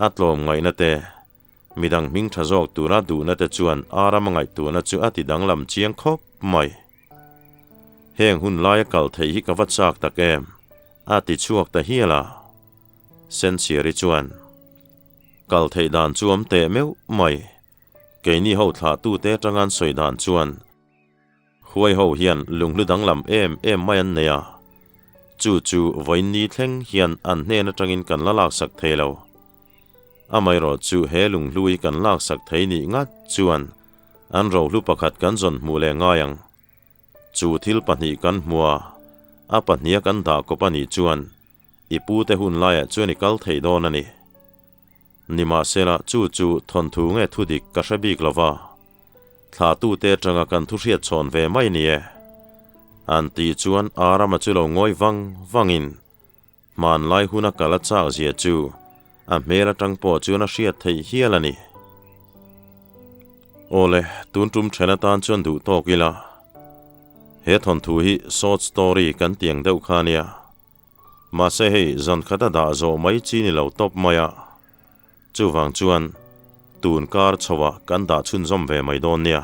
atlom ngai na te midang ming thazok tura du na te chuan aram ngai tu na chu ati danglam chiang khop mai heng hun lai kal thei hi ka wachak takem ati chuak ta hiala SENSIARI chuan kal thei dan chuam te meu mai ke ni ho thla tu te tangan soi dan chuan huai ho hian lunglu danglam em mai an neya chu voin ni thleng hian an hne na tangin kan la lak sak thelo amai ro chu he lunglui kan lak sak thei ni ngat chuan an ro lu pakhat kan zon mu le ngayang chu thil pahnih kan hmua a pahnia kan da ko pani chuan ipu te hun laia chuan i kal thei don ani nima sela chu thon thu nge thudik ka hrebik lova thla tu te tanga kan thu hriat chon ve mai ni e an ti chuan arama chu lo ngoi wangin man lai huna kala chak zia chu a mera tang po chu na hriat thei hialani ole tuntum thena tan chuan du tokila he thon thu hi short story kan tiang deuh khania ma se hei zan khata da zo mai chi ni lo top maya chu wang chuan tun kar chowa kan da chun zom ve mai don nia